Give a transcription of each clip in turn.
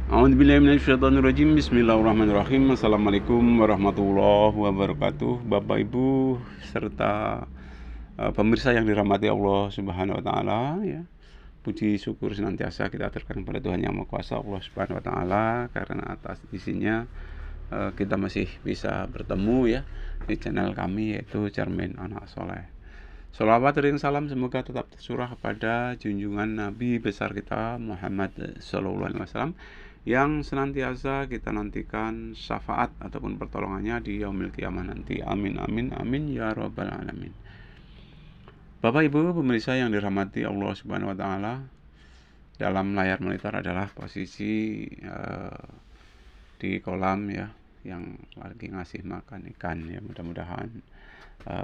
A'udzubillahiminasyaitonirrajim. Bismillahirrahmanirrahim. Assalamualaikum warahmatullahi wabarakatuh. Bapak Ibu serta pemirsa yang dirahmati Allah Subhanahu wa taala ya. Puji syukur senantiasa kita aturkan kepada Tuhan Yang Maha Kuasa Allah Subhanahu wa taala, karena atas izinnya kita masih bisa bertemu ya di channel kami, yaitu Cermin Anak Soleh. Sholawat dan salam semoga tetap tercurah kepada junjungan Nabi besar kita Muhammad Sallallahu Alaihi Wasallam, yang senantiasa kita nantikan syafaat ataupun pertolongannya di yaumil qiyamah nanti. Amin amin amin ya rabbal alamin. Bapak Ibu pemirsa yang dirahmati Allah Subhanahu wa taala, dalam layar monitor adalah posisi di kolam ya, yang lagi ngasih makan ikan ya. Mudah-mudahan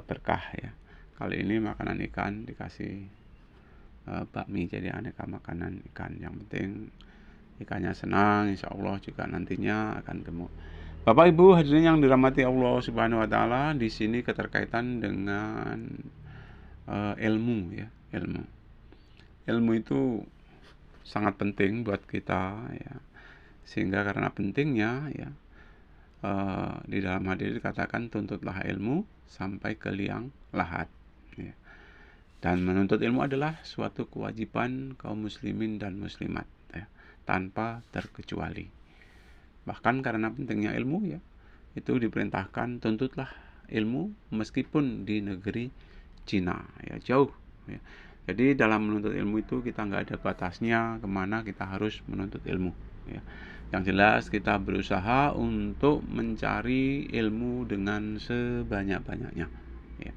berkah ya. Kali ini makanan ikan dikasih bakmi, jadi aneka makanan ikan. Yang penting ikannya senang, insya Allah juga nantinya akan gemuk. Bapak Ibu hadirin yang dirahmati Allah Subhanahu wa taala, di sini keterkaitan dengan ilmu ya, ilmu itu sangat penting buat kita ya, sehingga karena pentingnya ya, di dalam hadis dikatakan tuntutlah ilmu sampai ke liang lahat ya. Dan menuntut ilmu adalah suatu kewajiban kaum muslimin dan muslimat ya, tanpa terkecuali. Bahkan karena pentingnya ilmu ya, itu diperintahkan tuntutlah ilmu meskipun di negeri Cina ya, jauh ya. Jadi dalam menuntut ilmu itu kita nggak ada batasnya kemana kita harus menuntut ilmu ya. Yang jelas kita berusaha untuk mencari ilmu dengan sebanyak-banyaknya ya.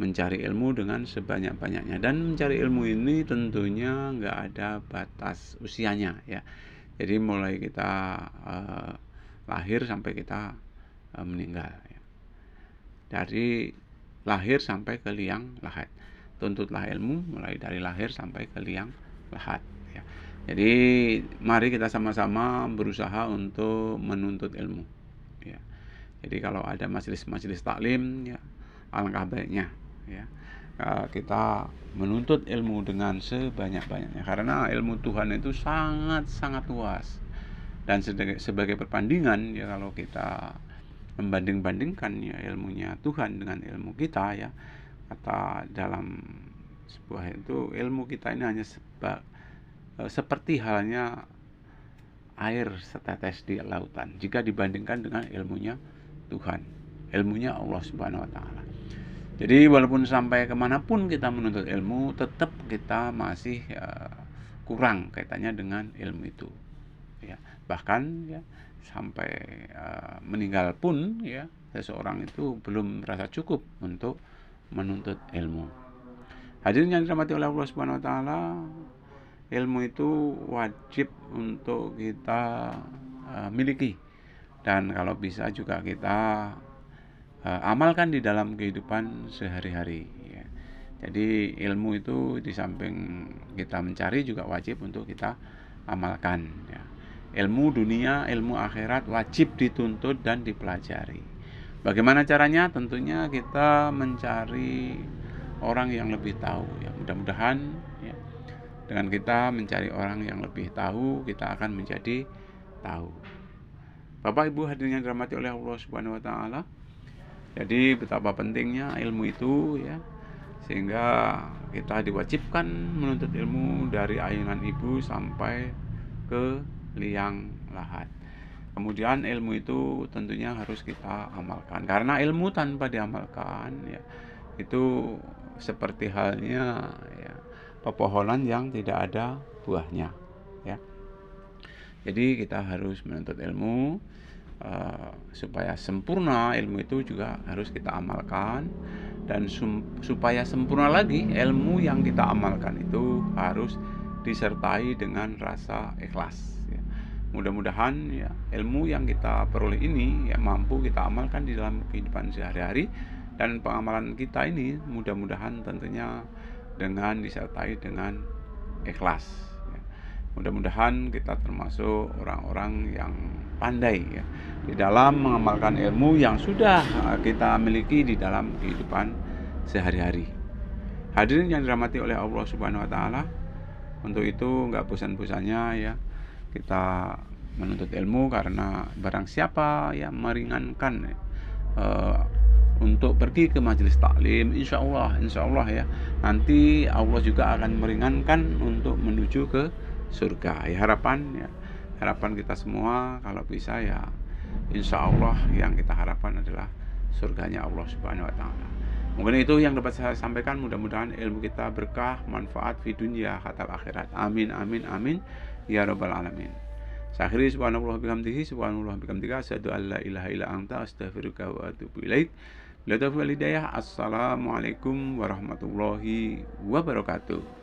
Mencari ilmu dengan sebanyak-banyaknya, dan mencari ilmu ini tentunya nggak ada batas usianya ya. Jadi mulai kita lahir sampai kita meninggal ya. Dari lahir sampai ke liang lahat, tuntutlah ilmu mulai dari lahir sampai ke liang lahat ya. Jadi mari kita sama-sama berusaha untuk menuntut ilmu ya. Jadi kalau ada majelis-majelis taklim ya, alangkah baiknya ya kita menuntut ilmu dengan sebanyak-banyaknya, karena ilmu Tuhan itu sangat-sangat luas. Dan sebagai perbandingan ya, kalau kita membanding-bandingkan ya ilmunya Tuhan dengan ilmu kita ya, kata dalam sebuah itu, ilmu kita ini hanya seperti halnya air setetes di lautan jika dibandingkan dengan ilmunya Tuhan, ilmunya Allah Subhanahu wa taala. Jadi walaupun sampai kemanapun kita menuntut ilmu, tetap kita masih kurang kaitannya dengan ilmu itu ya. Bahkan ya sampai meninggal pun ya, seseorang itu belum merasa cukup untuk menuntut ilmu. Hadirin yang dirahmati oleh Allah Subhanahu wa taala, ilmu itu wajib untuk kita miliki, dan kalau bisa juga kita amalkan di dalam kehidupan sehari-hari ya. Jadi ilmu itu di samping kita mencari juga wajib untuk kita amalkan ya. Ilmu dunia, ilmu akhirat wajib dituntut dan dipelajari. Bagaimana caranya? Tentunya kita mencari orang yang lebih tahu ya. Mudah-mudahan ya, dengan kita mencari orang yang lebih tahu, kita akan menjadi tahu. Bapak Ibu hadirin yang dirahmati oleh Allah Subhanahu wa taala, jadi betapa pentingnya ilmu itu ya, sehingga kita diwajibkan menuntut ilmu dari ayunan ibu sampai ke liang lahat. Kemudian ilmu itu tentunya harus kita amalkan, karena ilmu tanpa diamalkan ya, itu seperti halnya ya, pepohonan yang tidak ada buahnya ya. Jadi kita harus menuntut ilmu supaya sempurna. Ilmu itu juga harus kita amalkan, dan supaya sempurna lagi ilmu yang kita amalkan itu harus disertai dengan rasa ikhlas ya. Mudah-mudahan ya ilmu yang kita peroleh ini ya mampu kita amalkan di dalam kehidupan sehari-hari, dan pengamalan kita ini mudah-mudahan tentunya dengan disertai dengan ikhlas ya. Mudah-mudahan kita termasuk orang-orang yang pandai ya di dalam mengamalkan ilmu yang sudah kita miliki di dalam kehidupan sehari-hari. Hadirin yang dirahmati oleh Allah Subhanahu wa taala, untuk itu nggak bosan-bosannya ya kita menuntut ilmu, karena barang siapa yang meringankan untuk pergi ke majelis taklim, insya Allah ya, nanti Allah juga akan meringankan untuk menuju ke surga. Ya, harapan kita semua kalau bisa ya, insya Allah yang kita harapkan adalah surganya Allah Subhanahu Wa Taala. Mungkin itu yang dapat saya sampaikan. Mudah-mudahan ilmu kita berkah, manfaat fi dunya hatal akhirat. Amin amin amin ya rabbal alamin. Saya akhiri, subhanallah bihamdihi, subhanallah bihamdika, asyhadu an la ilaha illa anta, astaghfiruka wa atubu ilaik. Bila taufiq wal hidayah. Assalamualaikum warahmatullahi wabarakatuh.